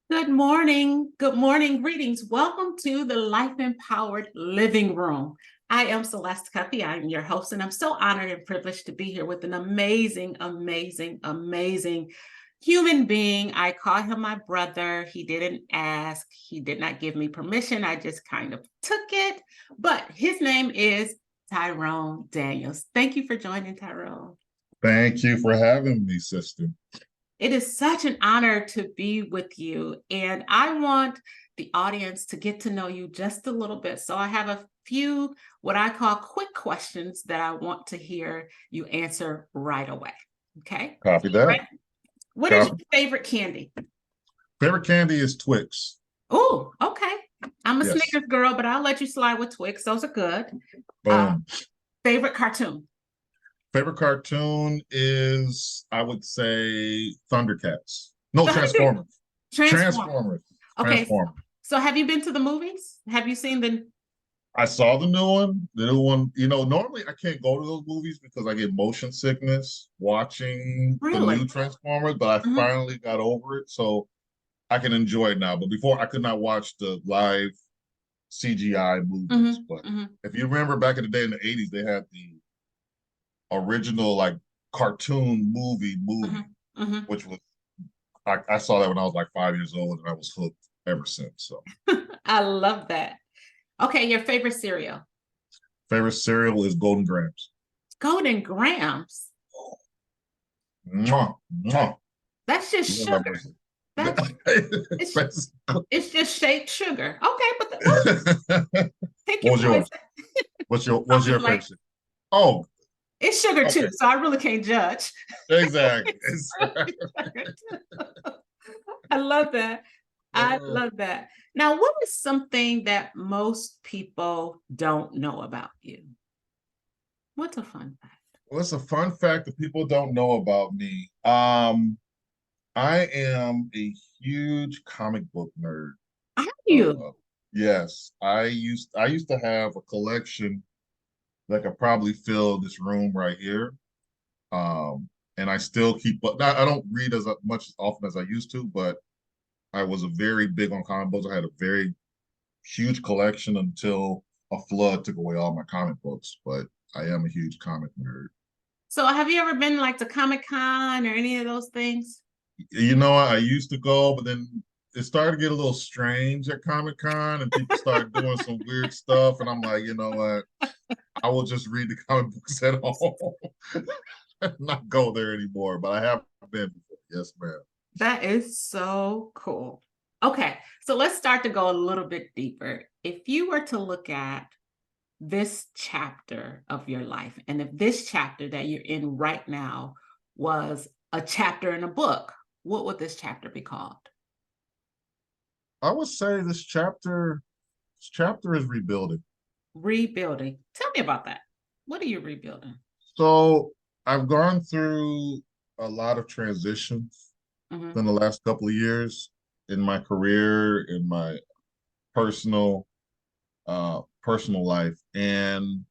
Good morning. Good morning. Greetings. Welcome to the Life Empowered Living Room. I am Celeste Cuffy. I'm your host, and I'm so honored and privileged to be here with an amazing, amazing, amazing human being. I call him my brother. He didn't ask. He did not give me permission. I just kind of took it. But his name is Tyrone Daniels. Thank you for joining, Tyrone. Thank you for having me, sister. It is such an honor to be with you. And I want the audience to get to know you just a little bit. So I have a few what I call quick questions that I want to hear you answer right away. Okay. Copy that. Right. What is your Copy. favorite candy? Favorite candy is Twix. Oh, okay. I'm a Yes. Snickers girl, but I'll let you slide with Twix. Those are good. Uh, Boom. Favorite cartoon? Favorite cartoon is, I would say, Thundercats. No, Thunder Transformers. Transform. Transformers. Okay. Transformers. So have you been to the movies? Have you seen the I saw the new one. The new one, normally I can't go to those movies because I get motion sickness watching the really? new Transformers, but I Mhm. finally got over it. So I can enjoy it now. But before I could not watch the live CGI movies. Mhm. But Mhm. if you remember back in the day in the 80s, they had the original like cartoon movie, Mhm. Mhm. which was I saw that when I was like 5 years old and I was hooked ever since. So I love that. Okay, your favorite cereal? favorite cereal is Golden Grams. Golden Grams. Mwah, mwah. That's just Lord have sugar. mercy. That's it's That's- it's just shaped sugar. Okay, but okay, take what your was yours? poison. What's Something your like favorite cereal? Oh, it's sugar too, okay. so I really can't judge. Exactly. It's really sugar too. I love that. I love that. Now, what is something that most people don't know about you? What's a fun fact? Well, it's a fun fact that people don't know about me. I am a huge comic book nerd. Are you? Yes, I used to have a collection that could probably fill this room right here. Um, and I still keep, but I don't read as much as often as I used to, but I was a very big on comic books. I had a very huge collection until a flood took away all my comic books. But I am a huge comic nerd. So have you ever been like to Comic Con or any of those things? I used to go, but then it started to get a little strange at Comic Con, and people started doing some weird stuff. And I'm like, you know what? I will just read the comic books at home, and not go there anymore. But I have been before. Yes, ma'am. That is so cool. Okay, so let's start to go a little bit deeper. If you were to look at this chapter of your life, and if this chapter that you're in right now was a chapter in a book, what would this chapter be called? I would say this chapter is rebuilding. Rebuilding. Tell me about that. What are you rebuilding? So I've gone through a lot of transitions Mhm. in the last couple of years in my career, in my personal personal life, and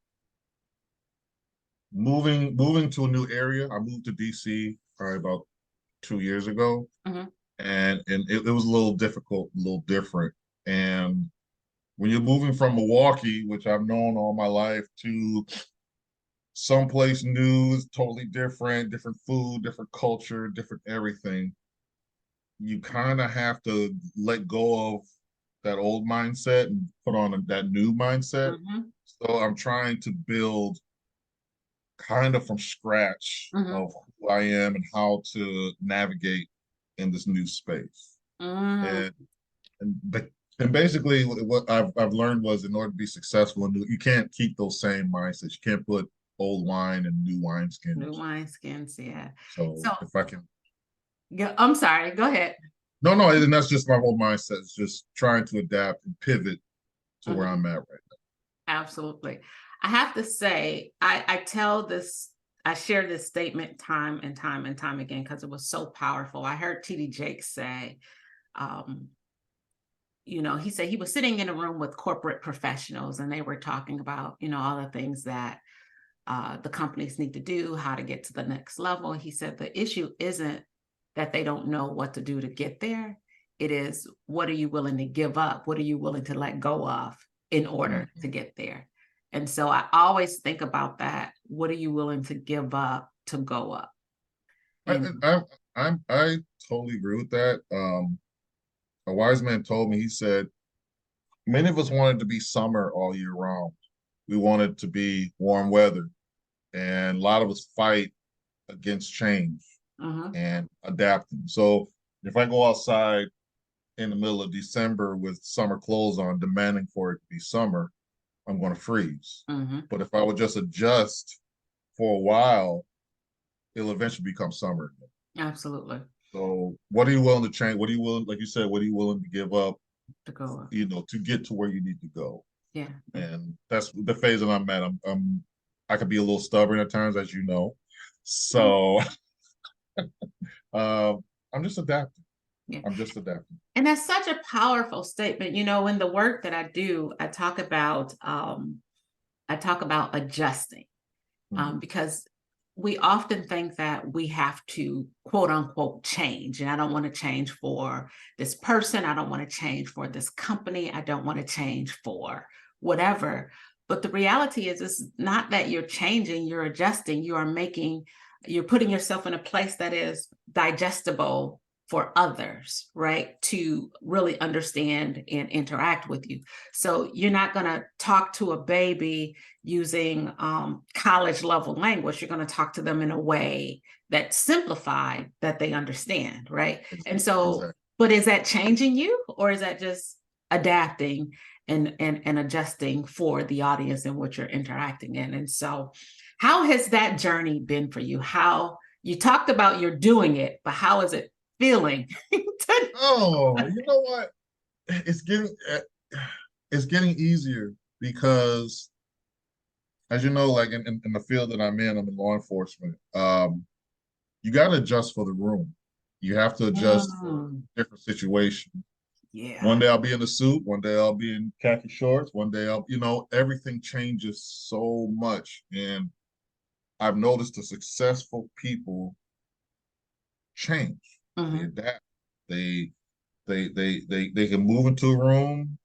moving to a new area. I moved to DC probably about 2 years ago, Mhm. and it was a little difficult, a little different. And when you're moving from Milwaukee, which I've known all my life, to someplace new, totally different food, different culture, different everything, you kind of have to let go of that old mindset and put on that new mindset. Mhm. So I'm trying to build kind of from scratch Mhm. of who I am and how to navigate in this new space. Mm. And and basically what I've learned was in order to be successful and you can't keep those same mindsets. You can't put old wine in new New wineskins. wineskins, yeah. So So, if I can yeah, I'm sorry. Go ahead. no, no, and that's just my whole mindset. It's just trying to adapt and pivot to where Mhm. I'm at right Absolutely. I have to say, I tell this, I share this statement time and time and time again because it was so powerful. I heard TD Jakes say, um, he said he was sitting in a room with corporate professionals and they were talking about, all the things that the companies need to do, how to get to the next level. He said the issue isn't that they don't know what to do to get there. It is, what are you willing to give up? What are you willing to let go of in order Mhm. to get there? And so I always think about that. What are you willing to give up to go up? I, And I totally agree with that. A wise man told me, he said, many of us wanted to be summer all year round. We wanted to be warm weather. And a lot of us fight against change mhm, and adapting. So if I go outside in the middle of December with summer clothes on, demanding for it to be summer, I'm going to freeze. mhm, But if I would just adjust for a while, it'll eventually become summer again. absolutely, So what are you willing to change? What are you willing, like you said, what are you willing to give up, to go up. to get to where you need to go? Yeah, yeah. And that's the phase that I'm at. I could be a little stubborn at times, as you know. Mhm. So uh, I'm just adapting. Yeah. I'm just adapting. And that's such a powerful statement. In the work that I do, I talk about adjusting, Mhm. because we often think that we have to quote unquote change. And I don't want to change for this person. I don't want to change for this company. I don't want to change for whatever. But the reality is, it's not that you're changing, you're adjusting, you're putting yourself in a place that is digestible for others, right? To really understand and interact with you. So you're not going to talk to a baby using college level language. You're going to talk to them in a way that's simplified, that they understand, right? And so, Exactly. but is that changing you, or is that just adapting and adjusting for the audience in which you're interacting in? And so, how has that journey been for you? How you talked about you're doing it, but how is it feeling? Oh, you know what? It's getting it's getting easier because, as you know, like in the field that I'm in law enforcement. You got to adjust for the room. You have to adjust for Mm, different situations. One yeah. day I'll be in a suit, one day I'll be in khaki shorts, one day everything changes so much. And I've noticed the successful people change. They Hmm. adapt. They they can move into a room,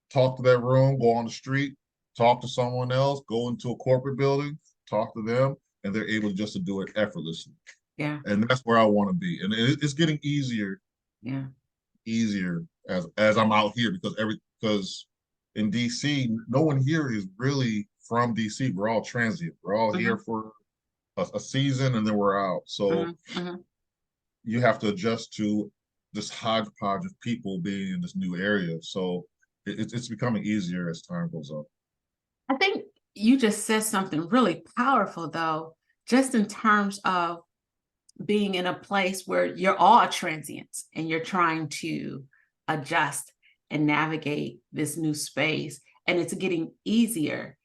talk to that room, go on the street, talk to someone else, go into a corporate building, talk to them, and they're able just to do it effortlessly. Yeah. And that's where I want to be. And it's getting Yeah. easier as I'm out here because in DC, no one here is really from DC. We're all transient. We're all here Hmm. for a season and then we're out. So Hmm. Hmm. you have to adjust to this hodgepodge of people being in this new area. So it's becoming easier as time goes on. I think you just said something really powerful, though, just in terms of being in a place where you're all transients and you're trying to adjust and navigate this new space, and it's getting easier.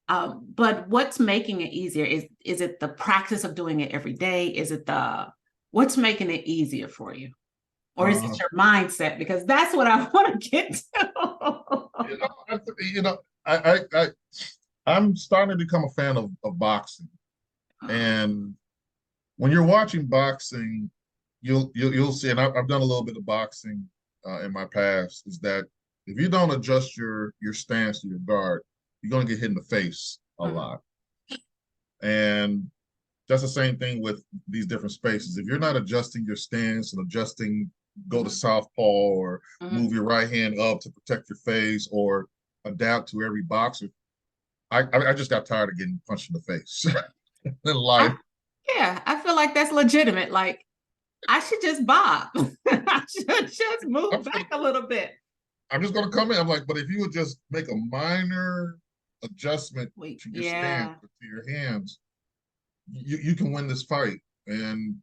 But what's making it easier? Is it the practice of doing it every day? Is it the what's making it easier for you? Or is Uh, it your mindset? Because that's what I want to get you to. know, I, you know, I'm starting to become a fan of boxing. And when you're watching boxing, you'll see, and I've done a little bit of boxing in my past, is that if you don't adjust your stance to your guard, you're gonna get hit in the face a Mhm, lot. And that's the same thing with these different spaces. If you're not adjusting your stance and adjusting, go to mhm, southpaw or mhm. move your right hand up to protect your face or adapt to every boxer, I just got tired of getting punched in the face in life. I, yeah, I feel like that's legitimate. Like, I should just bob. I should just I'm move just gonna back a little bit. I'm just gonna come in. I'm like, but if you would just make a minor adjustment Wait, to your stance, yeah. to your hands, you can win this fight. And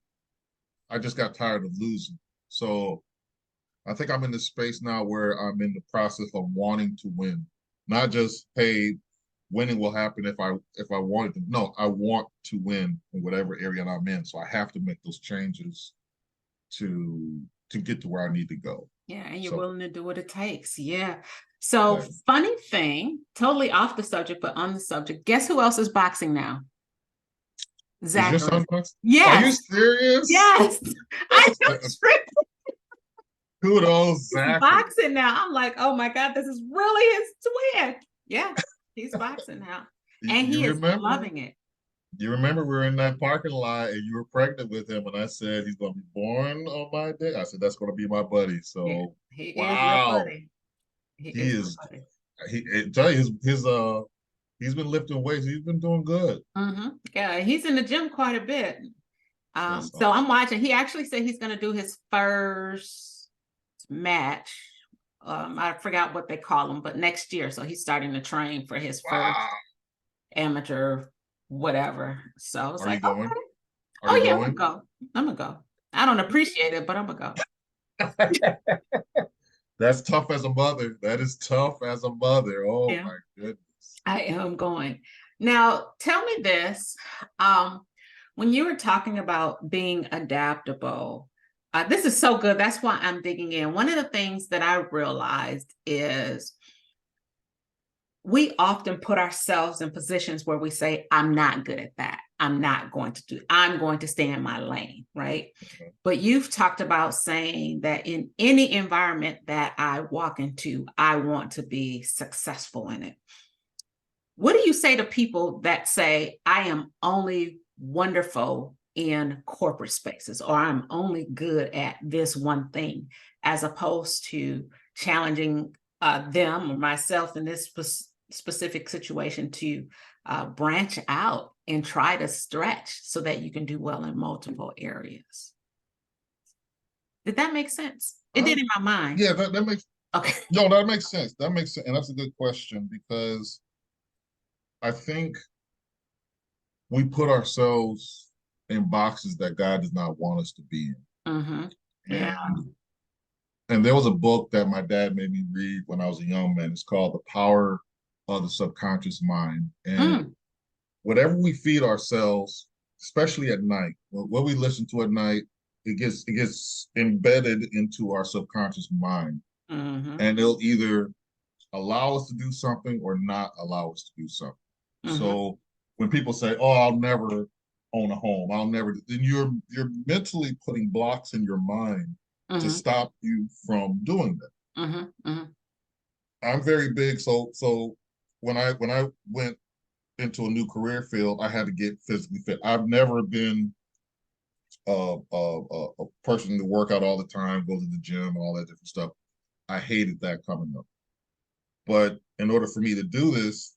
I just got tired of losing. So I think I'm in this space now where I'm in the process of wanting to win. Not just, hey, winning will happen if I wanted to. No, I want to win in whatever area I'm in. So I have to make those changes to get to where I need to go. Yeah, and you're So willing to do what it takes. Yeah. So, exactly. funny thing, totally off the subject, but on the subject, guess who else is boxing now? Is your Zachary. son boxing? Are you Yes. serious? Yes. I Uh, just tripped. know He's exactly. boxing now. I'm like, oh my God, this is really his twin. Yeah, he's boxing now. And You he is remember? loving it. You remember we were in that parking lot and you were pregnant with him, and I said he's going to be born on my day. I said that's going to be my buddy. Yeah, So he is your wow, buddy. He he is your is. buddy. I tell you his he's been lifting weights. He's been doing good. Yeah, he's in the gym quite a bit. That's So I'm awesome. watching. He actually said he's going to do his first match. I forgot what they call them, but next year. So he's starting to train for his first Wow. amateur whatever. So I was Are you like, going? okay. Are Oh you yeah, I'm gonna going? go. I'm gonna go. I don't appreciate it, but I'm gonna go. That's tough as a mother. That is tough as a mother. Oh Yeah, my goodness. I am going. Now, tell me this. Um, when you were talking about being adaptable, this is so good. That's why I'm digging in. One of the things that I realized is we often put ourselves in positions where we say, I'm not good at that. I'm not going to do, I'm going to stay in my lane, right? Mhm. But you've talked about saying that in any environment that I walk into, I want to be successful in it. What do you say to people that say, I am only wonderful in corporate spaces, or I'm only good at this one thing, as opposed to challenging them or myself in this specific situation to branch out and try to stretch so that you can do well in multiple areas? Did that make sense? It did Um, in my mind. yeah, that makes Okay. no, that makes sense. That makes sense, and that's a good question because I think we put ourselves in boxes that God does not want us to be Mm-hmm. in. Yeah. And there was a book that my dad made me read when I was a young man. It's called The Power of the Subconscious Mind. And Mm, whatever we feed ourselves, especially at night, what we listen to at night, it gets embedded into our subconscious mind. mm-hmm. And it'll either allow us to do something or not allow us to do something. Mm-hmm. So when people say, "Oh, I'll never own a home. I'll never," then you're mentally putting blocks in your mind to Mm-hmm. stop you from doing that. Mm-hmm. Mm-hmm. I'm very big, so when I went into a new career field, I had to get physically fit. I've never been a person to work out all the time, go to the gym, and all that different stuff. I hated that coming up. But in order for me to do this,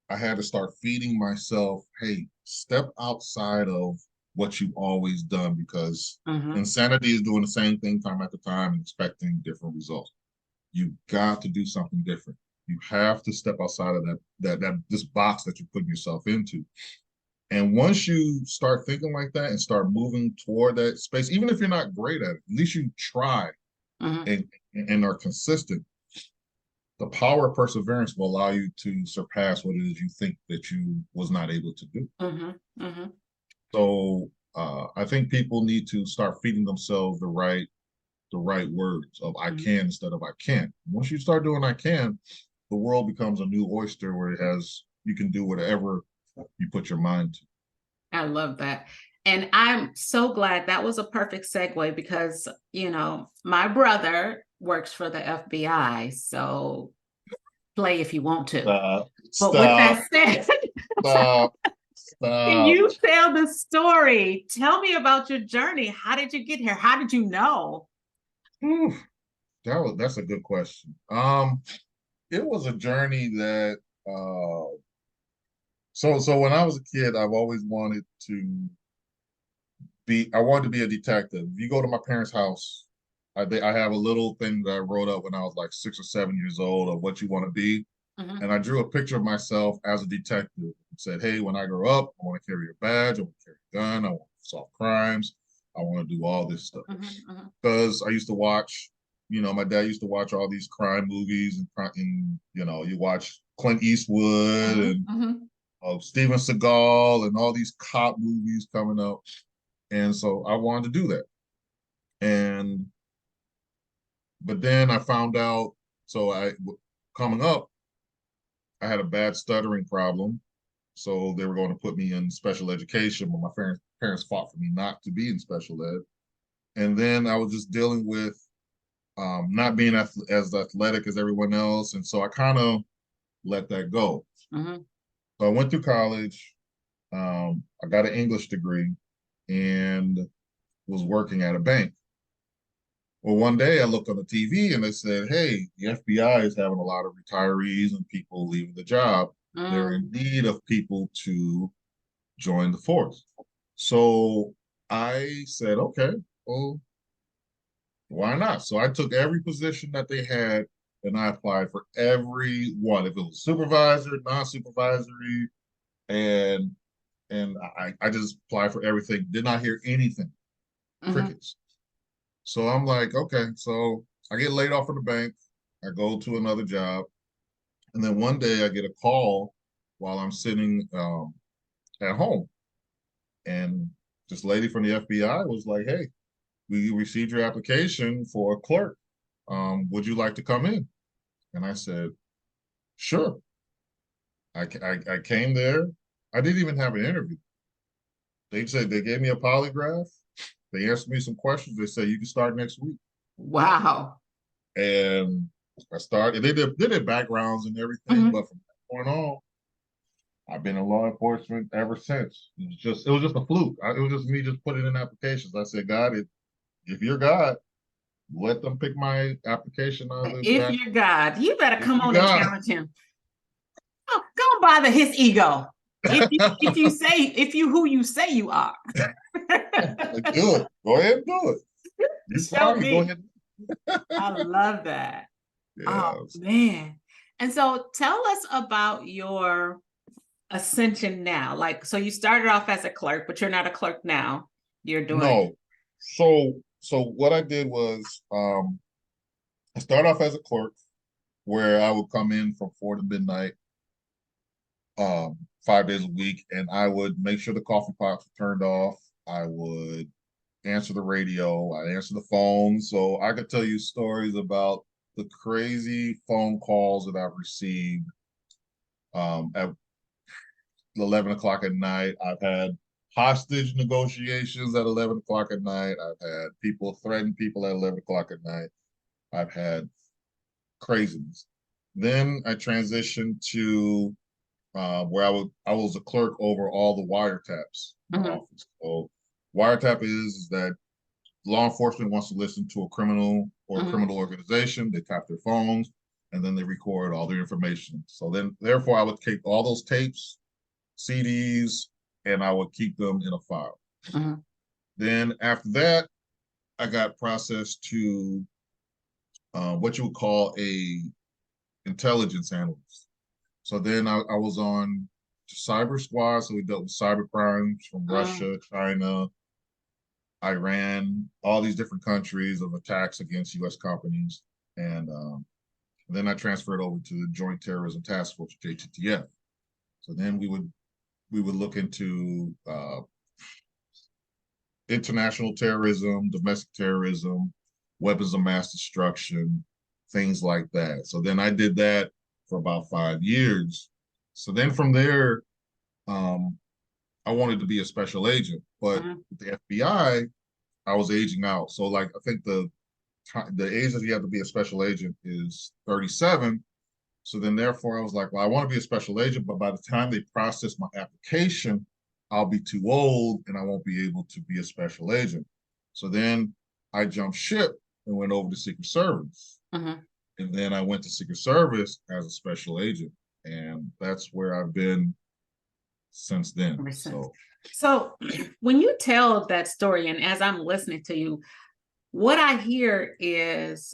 I had to start feeding myself, hey, step outside of what you've always done because Mm-hmm. insanity is doing the same thing time after time and expecting different results. You got to do something different. You have to step outside of that this box that you're putting yourself into. And once you start thinking like that and start moving toward that space, even if you're not great at it, at least you try Mm-hmm. and are consistent. The power of perseverance will allow you to surpass what it is you think that you was not able to do. Mm-hmm. Mm-hmm. So I think people need to start feeding themselves the right words of I Mm-hmm. can instead of I can't. Once you start doing I can, the world becomes a new oyster where it has you can do whatever you put your mind to. I love that. And I'm so glad that was a perfect segue because, my brother works for the FBI. So play if you want to. Stop, But with stop, that said, stop, can stop. you tell the story? Tell me about your journey. How did you get here? How did you know? Whew, that's a good question. It was a journey that so when I was a kid, I've always wanted to I wanted to be a detective. If you go to my parents' house, I have a little thing that I wrote up when I was like 6 or 7 years old of what you want to be. Mm-hmm. And I drew a picture of myself as a detective and said, hey, when I grow up, I want to carry a badge, I want to carry a gun, I want to solve crimes, I want to do all this stuff. Mm-hmm. Mm-hmm. Because I used to watch, my dad used to watch all these crime movies and you watch Clint Eastwood Mm-hmm. and Mm-hmm. Steven Seagal and all these cop movies coming up. And so I wanted to do that. And but then I found out, so coming up, I had a bad stuttering problem. So they were going to put me in special education, but my parents fought for me not to be in special ed. And then I was just dealing with not being as athletic as everyone else, and so I kind of let that go. Mm-hmm. So I went through college. I got an English degree and was working at a bank. Well, one day I looked on the TV and they said, "Hey, the FBI is having a lot of retirees and people leaving the job. They're in Mm. need of people to join the force." So I said, "Okay, well, why not?" So I took every position that they had and I applied for every one. If it was supervisor, non-supervisory, and I just applied for everything. Did not hear anything. Mm-hmm. Crickets. So I'm like, okay. So I get laid off from the bank. I go to another job, and then one day I get a call while I'm sitting at home, and this lady from the FBI was like, "Hey, we received your application for a clerk. Would you like to come in?" And I said, "Sure." I came there. I didn't even have an interview. They said they gave me a polygraph. They asked me some questions. They said you can start next week. Wow. And I started. They did backgrounds and everything, Mm-hmm. but from that point on, I've been in law enforcement ever since. It was just a fluke. It was just me just putting in applications. I said, God, if you're God, let them pick my application out of the If national. you're God, you better If come you on and God, challenge him. Oh, don't bother his ego. If you who you say you are. like, do it. Go ahead and do it. You Show fine. Go me. ahead. I love that. Oh Yeah. man. And so tell us about your ascension now. Like, so you started off as a clerk, but you're not a clerk now. You're doing. No. So what I did was I started off as a clerk where I would come in from 4 to midnight, 5 days a week, and I would make sure the coffee pots were turned off. I would answer the radio, I'd answer the phone. So I could tell you stories about the crazy phone calls that I've received at 11 o'clock at night. I've had hostage negotiations at 11 o'clock at night. I've had people threaten people at 11 o'clock at night. I've had craziness. Then I transitioned to where I was a clerk over all the wiretaps in the Mhm. office. So wiretap is that law enforcement wants to listen to a criminal or a Mhm. criminal organization. They tap their phones and then they record all their information. So then, therefore, I would take all those tapes, CDs, and I would keep them in a file. Mhm. Then after that, I got processed to what you would call a intelligence analyst. So then I was on cyber squad. So we dealt with cyber crimes from Mhm. Russia, China, Iran, all these different countries of attacks against U.S. companies. And then I transferred over to the Joint Terrorism Task Force, JTTF. So then we would look into international terrorism, domestic terrorism, weapons of mass destruction, things like that. So then I did that for about 5 years. So then from there, um, I wanted to be a special agent, but Mhm. with the FBI, I was aging out. So like I think the age that you have to be a special agent is 37. So then therefore I was like, well, I want to be a special agent, but by the time they process my application, I'll be too old and I won't be able to be a special agent. So then I jumped ship and went over to Secret Service. Mhm. And then I went to Secret Service as a special agent. And that's where I've been since then. Makes sense. So So when you tell that story, and as I'm listening to you, what I hear is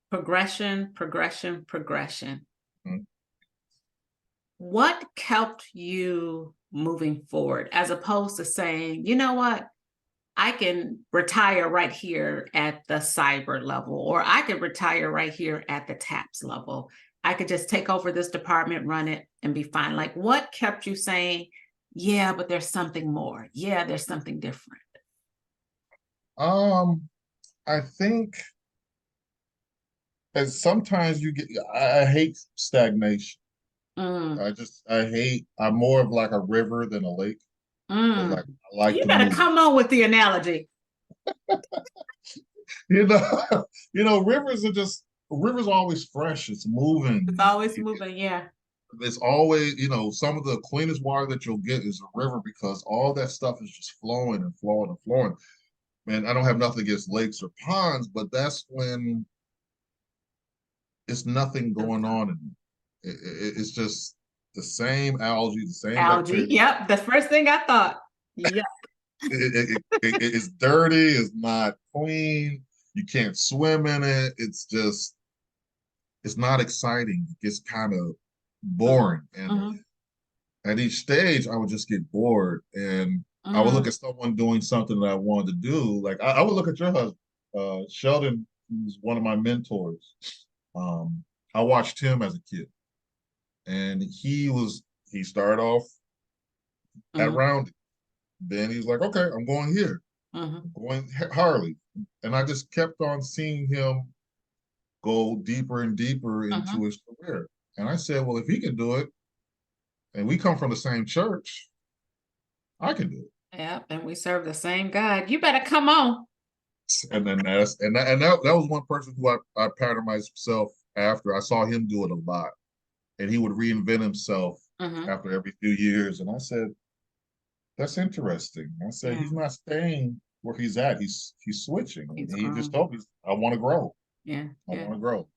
progression, progression, progression. mm, What kept you moving forward as opposed to saying, you know what, I can retire right here at the cyber level, or I could retire right here at the TAPS level. I could just take over this department, run it, and be fine. Like, what kept you saying, yeah, but there's something more? Yeah, there's something different. um I think as sometimes you get I hate stagnation. Mm, I'm more of like a river than a lake because mm. like I like You to better move. come on with the analogy. you know, rivers are always fresh. It's It's moving. always moving. Yeah. It's always, some of the cleanest water that you'll get is a river because all that stuff is just flowing and flowing and flowing. Man, I don't have nothing against lakes or ponds, but that's when it's nothing going on in it's just the same algae, the same Algae. bacteria. Yep. The first thing I thought. Yep. It's dirty. It's not clean. You can't swim in it. It's not exciting. It gets kind of boring. And Mm-hmm. at each stage, I would just get bored. And I would look Mm-hmm. at someone doing something that I wanted to do. Like I would look at your husband, Sheldon, who's one of my mentors. Um, I watched him as a kid, and he started off at Mm-hmm. rounding. Then he's like, okay, I'm going here, Mm-hmm. I'm going Harley, and I just kept on seeing him go deeper and deeper Mm-hmm. into his career. And I said, well, if he can do it, and we come from the same church, I can do it. Yep. And we serve the same God. You better come on. And then that was one person who I patterned myself after. I saw him do it a lot, and he would reinvent himself Mm-hmm. after every few years. And I said, that's interesting. I said, Yeah. he's not staying where he's at. He's switching. And He's he just grown. told me, I want to grow. Yeah. I Yeah. want to grow.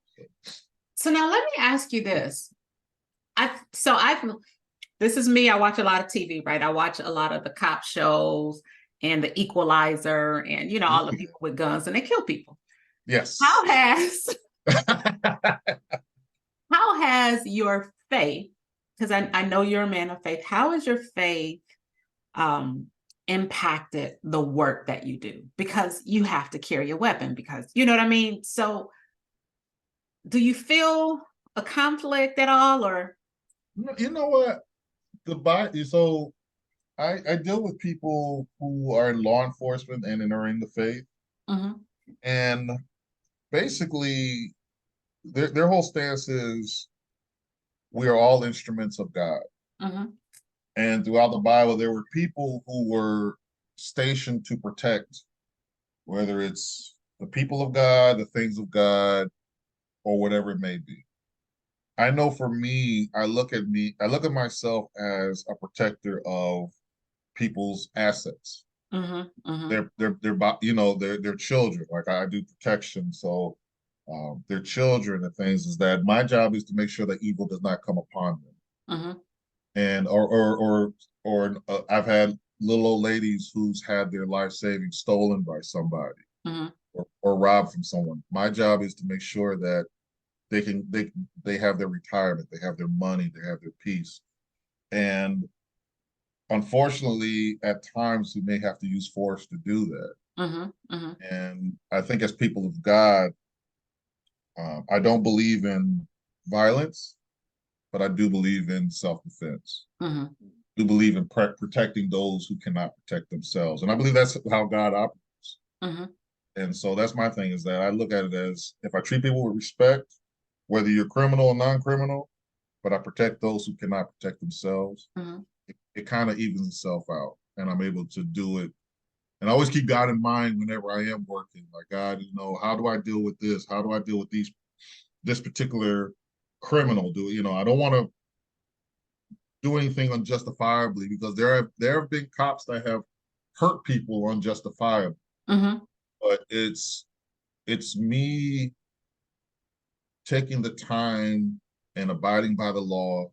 So now let me ask you this. I've this is me. I watch a lot of TV, right? I watch a lot of the cop shows and the Equalizer and all the people with guns and they kill people. Yes. How has how has your faith, because I know you're a man of faith, how has your faith um impacted the work that you do? Because you have to carry a weapon, because you know what I mean? So do you feel a conflict at all, or You know what? So I deal with people who are in law enforcement and are in the faith. mm-hmm, And basically their whole stance is we are all instruments of God. mm-hmm, And throughout the Bible, there were people who were stationed to protect, whether it's the people of God, the things of God, or whatever it may be. I know for me, I look at myself as a protector of people's assets. mm-hmm, mm-hmm, Their children. Like I do protection, so their children and things is that my job is to make sure that evil does not come upon them. mm-hmm, And I've had little old ladies who's had their life savings stolen by somebody mm-hmm, or robbed from someone. My job is to make sure that they have their retirement, they have their money, they have their peace. And unfortunately, at times we may have to use force to do that. mm-hmm, mm-hmm, And I think as people of God, I don't believe in violence, but I do believe in self-defense. mm-hmm. I do believe in protecting those who cannot protect themselves. And I believe that's how God operates. Mm-hmm. And so that's my thing, is that I look at it as if I treat people with respect, whether you're criminal or non-criminal, but I protect those who cannot protect themselves, Mm-hmm. it kind of evens itself out. And I'm able to do it. And I always keep God in mind whenever I am working. Like, God, how do I deal with this? How do I deal with this particular criminal? I don't want to do anything unjustifiably, because there have been cops that have hurt people unjustifiably. Mm-hmm. But it's me taking the time and abiding by the law,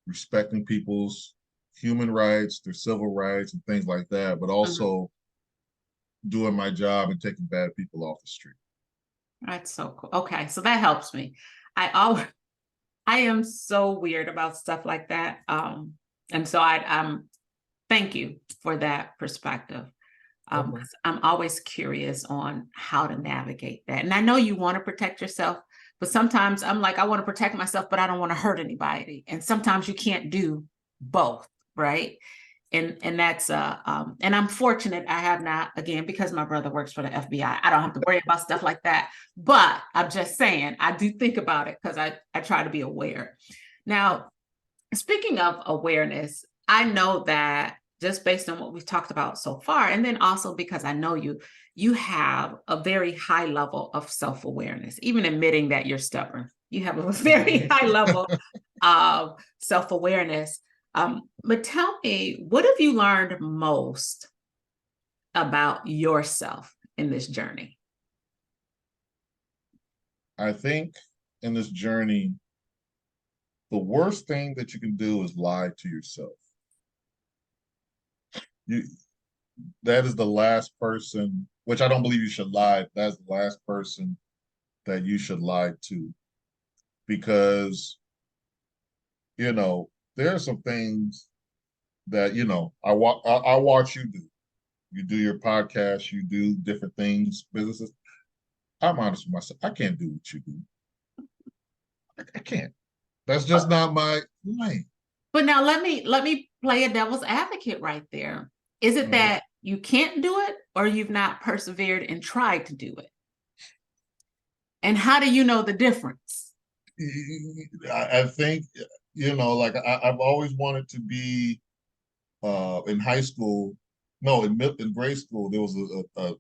respecting people's human rights, their civil rights, and things like that, but Mm-hmm. also doing my job and taking bad people off the street. That's so cool. Okay, so that helps me. I am so weird about stuff like that. And so I'm thank you for that perspective. Okay. 'Cause I'm always curious on how to navigate that. And I know you want to protect yourself, but sometimes I'm like, I want to protect myself, but I don't want to hurt anybody. And sometimes you can't do both, right? And that's and I'm fortunate I have not, again, because my brother works for the FBI. I don't have to worry about stuff like that. But I'm just saying, I do think about it because I try to be aware. Now, speaking of awareness, I know that just based on what we've talked about so far, and then also because I know you, you have a very high level of self-awareness, even admitting that you're stubborn. You have a very high level of self-awareness. But tell me, what have you learned most about yourself in this journey? I think in this journey, the worst thing that you can do is lie to yourself. You that is the last person, which I don't believe you should lie. That's the last person that you should lie to, because there are some things that I watch you do. You do your podcast, you do different things, businesses. I'm honest with myself. I can't do what you do. I can't. That's just not my lane. But now let me play a devil's advocate right there. Is it that you can't do it, or you've not persevered and tried to do it? And how do you know the difference? I think, like I've always wanted to be in high school. No, in grade school, there was a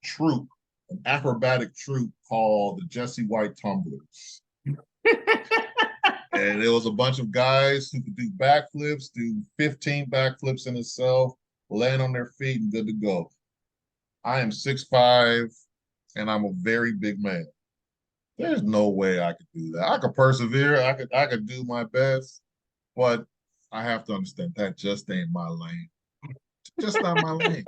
troupe, an acrobatic troupe called the Jesse White Tumblers. And it was a bunch of guys who could do backflips, do 15 backflips in itself, land on their feet and good to go. I am 6'5", and I'm a very big man. There's no way I could do that. I could persevere. I could do my best, but I have to understand that just ain't my lane. Just not my lane.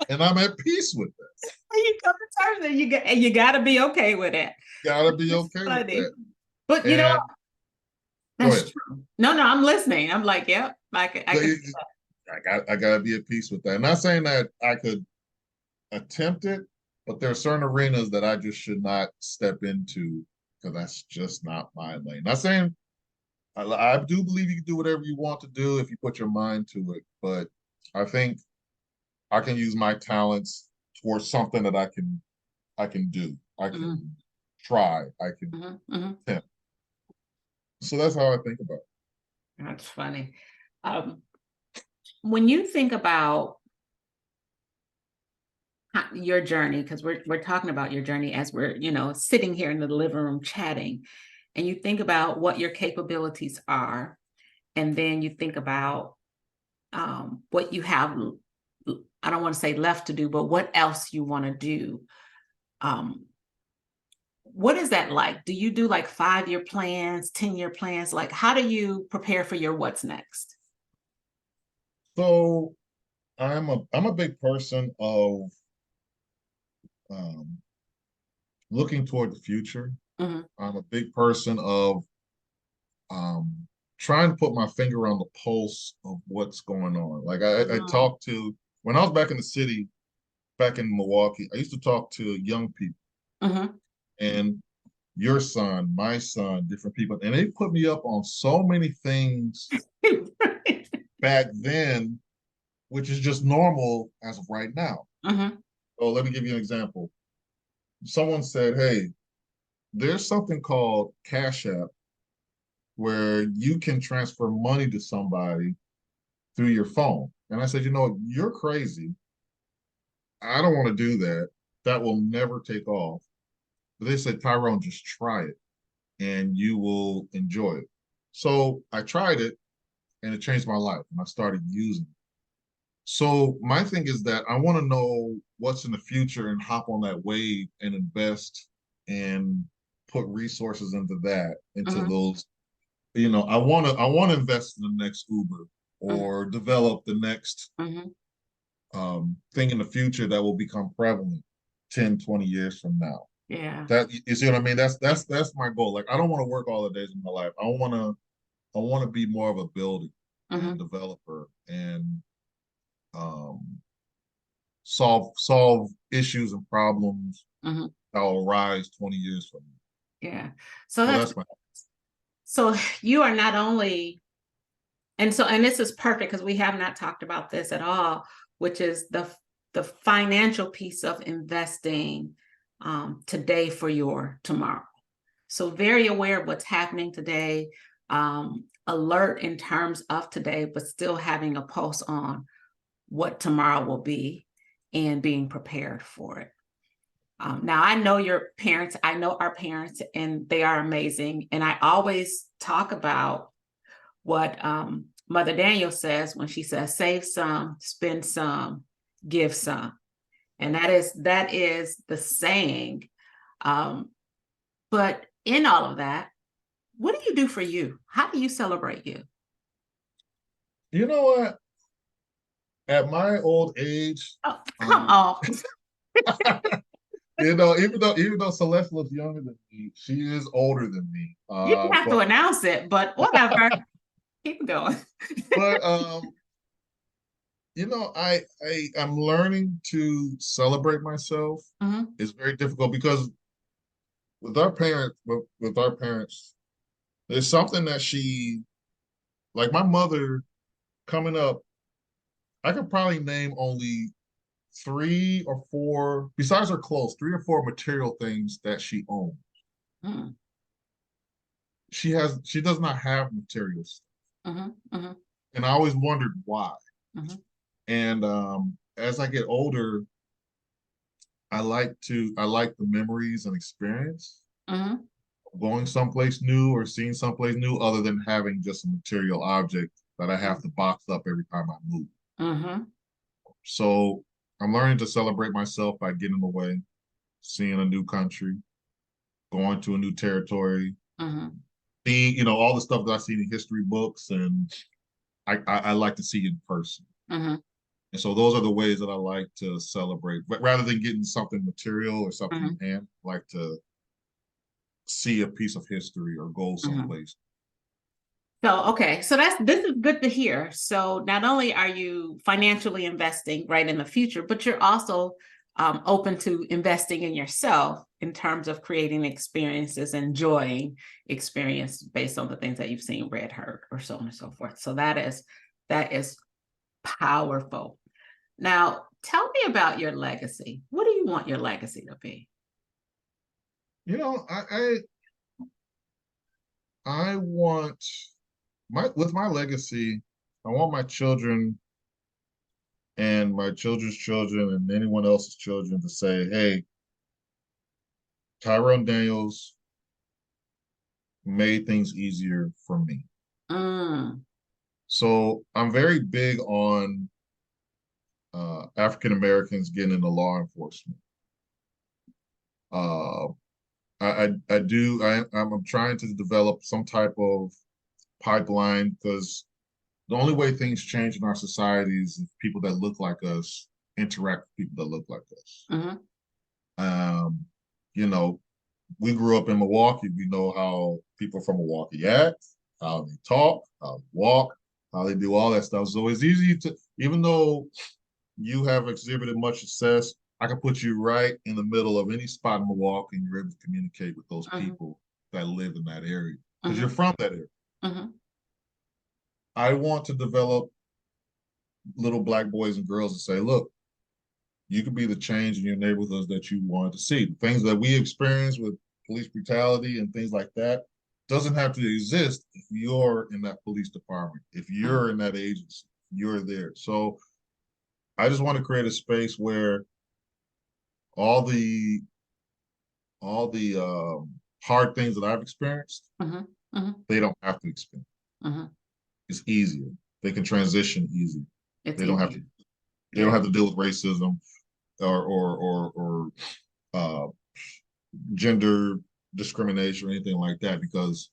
And I'm at peace with that. You come to terms and you got to be okay with it. Gotta be okay with that. But you know, that's true. No, I'm listening. I'm like, yep, I gotta be at peace with that. I'm not saying that I could attempt it, but there are certain arenas that I just should not step into because that's just not my lane. Not saying I do believe you can do whatever you want to do if you put your mind to it, but I think I can use my talents towards something that I can do. I can try. I can attempt. So that's how I think about it. That's funny. When you think about your journey, because we're talking about your journey as we're sitting here in the living room chatting, and you think about what your capabilities are, and then you think about what you have, I don't want to say left to do, but what else you want to do. What is that like? Do you do like 5-year plans, 10-year plans? Like, how do you prepare for your what's next? So I'm a big person of looking toward the future. I'm a big person of trying to put my finger on the pulse of what's going on. Like I talked to, when I was back in the city, back in Milwaukee, I used to talk to young people. And your son, my son, different people. And they put me up on so many things back then, which is just normal as of right now. So let me give you an example. Someone said, hey, there's something called Cash App where you can transfer money to somebody through your phone. And I said, you're crazy. I don't want to do that. That will never take off. But they said, Tyrone, just try it and you will enjoy it. So I tried it and it changed my life and I started using it. So my thing is that I want to know what's in the future and hop on that wave and invest and put resources into that, into those. I want to invest in the next Uber or develop the next thing in the future that will become prevalent 10, 20 years from now. Yeah. That, you see what I mean? That's my goal. Like I don't want to work all the days of my life. I want to be more of a builder and developer and solve issues and problems that will arise 20 years from now. Yeah. So you are not only, and this is perfect because we have not talked about this at all, which is the financial piece of investing today for your tomorrow. So very aware of what's happening today, alert in terms of today, but still having a pulse on what tomorrow will be. and being prepared for it. Now, I know your parents, I know our parents, and they are amazing. And I always talk about what Mother Daniel says when she says, save some, spend some, give some. And that is the saying. But in all of that, what do you do for you? How do you celebrate you? You know what? At my old age, Oh, come on. even though Celeste looks younger than me, she is older than me. You didn't have to announce it, but whatever. Keep going. But I'm learning to celebrate myself. Mm-hmm. It's very difficult because with our parents, there's something that like my mother coming up, I could probably name only three or four, besides her clothes, three or four material things that she owns. Mm-hmm. She does not have materials. Mm-hmm. Mm-hmm. And I always wondered why. Mm-hmm. And as I get older, I like the memories and experience Mm-hmm. of going someplace new or seeing someplace new other than having just a material object that I have to box up every time I move. Mm-hmm. So I'm learning to celebrate myself by getting away, seeing a new country, going to a new territory, Mm-hmm. seeing, all the stuff that I've seen in history books, and I like to see it in person. Mm-hmm. And so those are the ways that I like to celebrate. But rather than getting something material or Mm-hmm. something in hand, I like to see a piece of history or go Mm-hmm. someplace. So, okay, so this is good to hear. So not only are you financially investing right in the future, but you're also open to investing in yourself in terms of creating experiences, enjoying experience based on the things that you've seen, read, heard, or so on and so forth. So that is powerful. Now, tell me about your legacy. What do you want your legacy to be? I want my legacy, I want my children and my children's children and anyone else's children to say, hey, Tyrone Daniels made things easier for me. Mm, So I'm very big on African Americans getting into law enforcement. Uh, I'm trying to develop some type of pipeline because the only way things change in our society is if people that look like us interact with people that look like us. mhm, Um, you know, we grew up in Milwaukee. We know how people from Milwaukee act, how they talk, how they walk, how they do all that stuff. So it's easy to, even though you have exhibited much success, I can put you right in the middle of any spot in Milwaukee and you're able to communicate with those mhm, people that live in that area because you're mhm, from that area. mhm, I want to develop little black boys and girls to say, look, you could be the change in your neighborhoods that you wanted to see. The things that we experience with police brutality and things like that doesn't have to exist if you're in that police department, if mhm, you're in that agency, you're there. So I just want to create a space where all the hard things that I've experienced, mhm, mhm, they don't have to experience. mhm. It's easier. They can transition easier. It's They don't have to. easier. They don't Yeah. have to deal with racism or uh, gender discrimination or anything like that because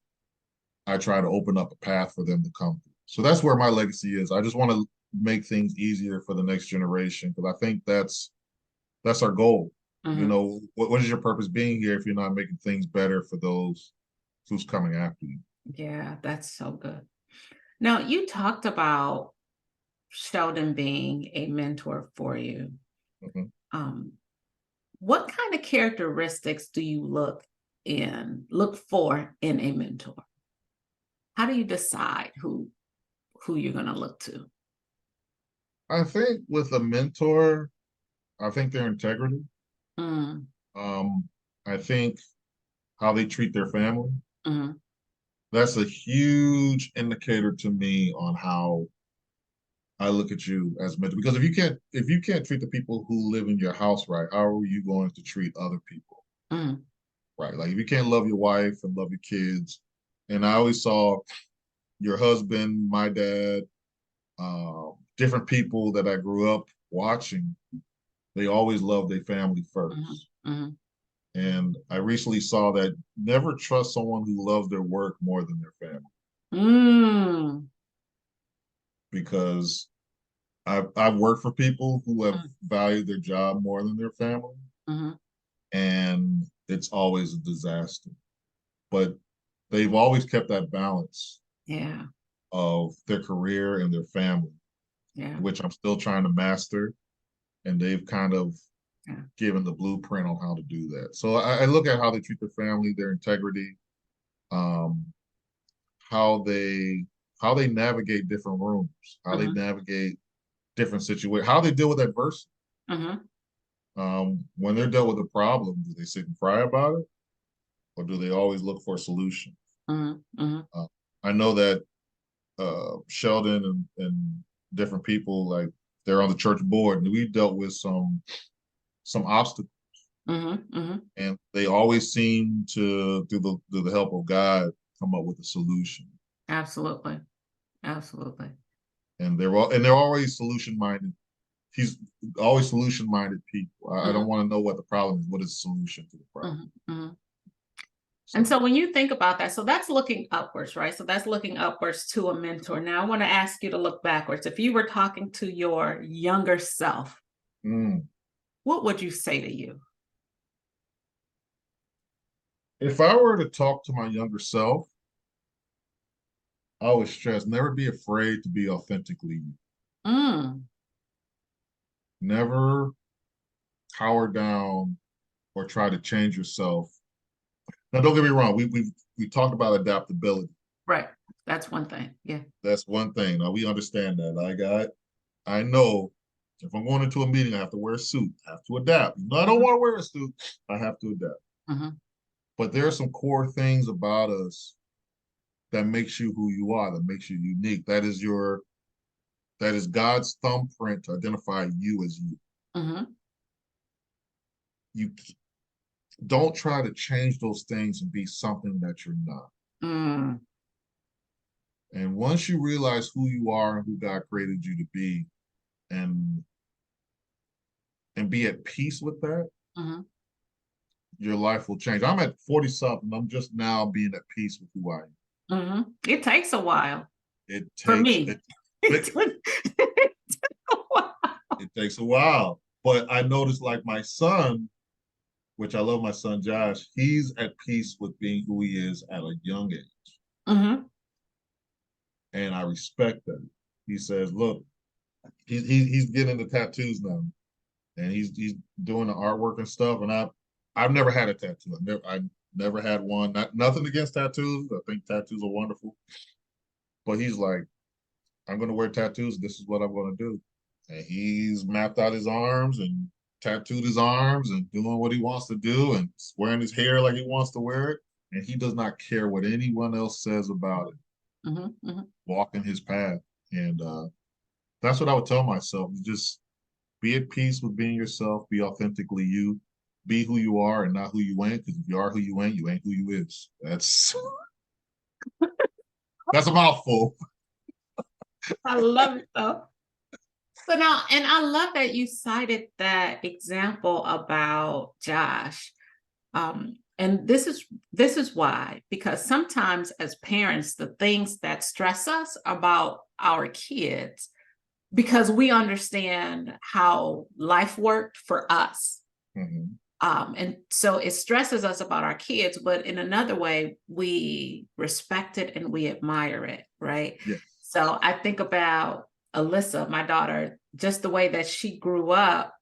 I try to open up a path for them to come through. So that's where my legacy is. I just want to make things easier for the next generation because I think that's our goal. Mhm. What is your purpose being here if you're not making things better for those who's coming after you? Yeah, that's so good. Now, you talked about Sheldon being a mentor for you. Mhm. Um, what kind of characteristics do you look for in a mentor? How do you decide who you're going to look to? I think with a mentor, I think their integrity. Mm, Um, I think how they treat their family. mhm, That's a huge indicator to me on how I look at you as mentor because if you can't treat the people who live in your house right, how are you going to treat other people? Mm, Right. Like if you can't love your wife and love your kids, and I always saw your husband, my dad, different people that I grew up watching, they always loved their family mhm, first. mhm, And I recently saw that never trust someone who loves their work more than their family mm, because I've worked for people who have mm, valued their job more than their family, mhm. and it's always a disaster. But they've always kept that balance Yeah, of their career and their family, yeah, which I'm still trying to master. And they've kind of yeah. given the blueprint on how to do that. So I look at how they treat their family, their integrity, um, how they how they navigate different rooms, how they Mhm, navigate different situations, how they deal with adversity. mhm, When they're dealt with a problem, do they sit and cry about it, or do they always look for a solution? mhm, mhm, Uh, I know that Sheldon and different people like they're on the church board, and we dealt with some obstacles, mhm, mhm. and they always seem to, through the help of God, come up with a solution. Absolutely, absolutely. And they're always solution minded. He's always solution minded people. I don't Mhm, want to know what the problem is. What is the solution to the problem? mhm, mhm. And So, so when you think about that, so that's looking upwards, right? So that's looking upwards to a mentor. Now I want to ask you to look backwards. If you were talking to your younger self, mm, what would you say to you? if I were to talk to my younger self, I would stress never be afraid to be authentically you. Mm, Never cower down or try to change yourself. Now, don't get me wrong. We talked about adaptability. right. That's one thing. Yeah. That's one thing. Now we understand that. I know if I'm going into a meeting, I have to wear a suit. I have to adapt. I don't Mhm, want to wear a suit. I have to adapt. mhm, But there are some core things about us that makes you who you are, that makes you unique. That is God's thumbprint to identify you as you. mhm, You don't try to change those things and be something that you're not. mm, And once you realize who you are and who God created you to be, and be at peace with that, mhm, your life will change. I'm at 40 something. I'm just now being at peace with who I am. mhm. It takes a while It for takes me. it, it, it takes a while. But I noticed like my son, which I love my son Josh, he's at peace with being who he is at a young age. Mhm, And I respect that. He says, look, he's getting into tattoos now. And he's doing the artwork and stuff. And I've never had a tattoo. I never had one. Nothing against tattoos. I think tattoos are wonderful. But he's like, I'm gonna wear tattoos. This is what I'm gonna do. And he's mapped out his arms and tattooed his arms and doing what he wants to do and wearing his hair like he wants to wear it. And he does not care what anyone else says about it. mhm, mhm. Walking his path. And that's what I would tell myself. Just be at peace with being yourself, be authentically you, be who you are and not who you ain't. Because if you are who you ain't who you is. That's a mouthful. I love it though. So now, and I love that you cited that example about Josh. And this is why, because sometimes as parents, the things that stress us about our kids, because we understand how life worked for us. Mhm. And so it stresses us about our kids, but in another way, we respect it and we admire it, right? Yes. So I think about Alyssa, my daughter, just the way that she grew up,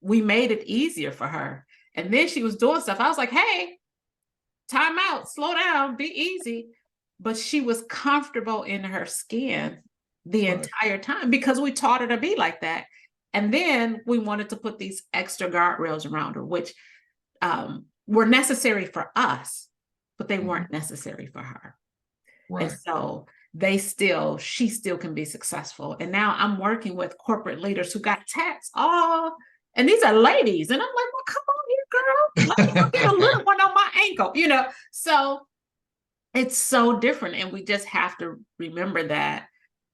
we made it easier for her. And then she was doing stuff. I was like, hey, time out, slow down, be easy. But she was comfortable in her skin the Right. entire time because we taught her to be like that. And then we wanted to put these extra guardrails around her, which were necessary for us, but they Mhm. weren't necessary for her. And Right. so she still can be successful. And now I'm working with corporate leaders who got tats all, and these are ladies. And I'm like, well, come on here, girl. Let me go get a little one on my ankle, So it's so different. And we just have to remember that.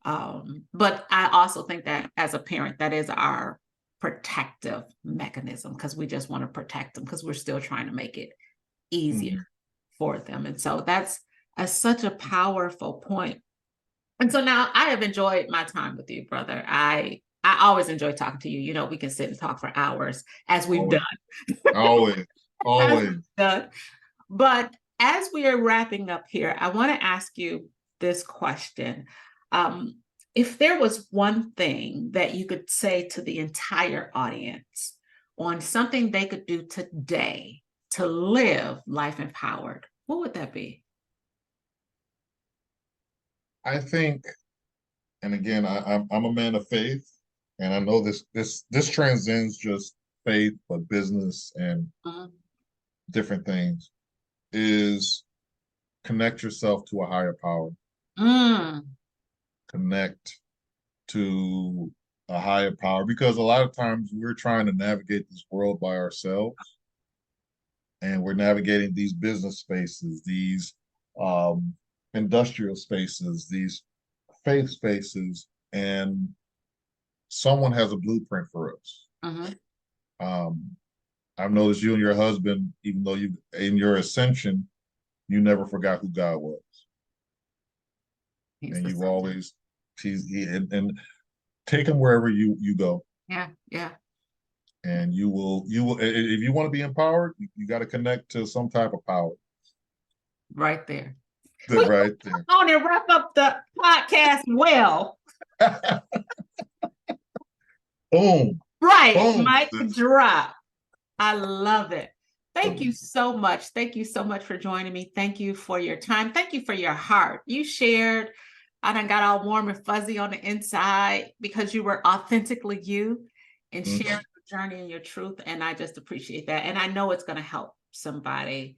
But I also think that as a parent, that is our protective mechanism, because we just want to protect them, because we're still trying to make it easier for them. And so that's such a powerful point. And so now I have enjoyed my time with you, brother. I always enjoy talking to you. We can sit and talk for hours, as we've Always. done. Always. As we've done. But as we are wrapping up here, I want to ask you this question. If there was one thing that you could say to the entire audience on something they could do today to live life empowered, what would that be? I think, and again, I'm a man of faith, and I know this transcends just faith, but business and different things, is connect yourself to a higher power. Connect to a higher power, because a lot of times we're trying to navigate this world by ourselves, and we're navigating these business spaces, these industrial spaces, these faith spaces, and someone has a blueprint for us. I've noticed you and your husband, even though you in your ascension, you never forgot who God was. And you've always and take him wherever you go. Yeah. And you will if you want to be empowered, you got to connect to some type of power. Right there. Right there. On and wrap up the podcast well. Boom. Right. Boom. Mic drop. I love it. Thank you so much. Thank you so much for joining me. Thank you for your time. Thank you for your heart. You shared. I done got all warm and fuzzy on the inside because you were authentically you and sharing your journey and your truth. And I just appreciate that. And I know it's going to help somebody.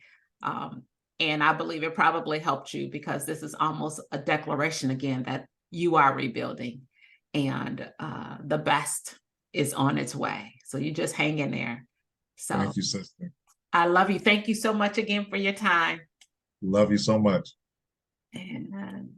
And I believe it probably helped you, because this is almost a declaration again that you are rebuilding, and the best is on its way. So you just hang in there. So thank you, sister. I love you. Thank you so much again for your time. Love you so much. And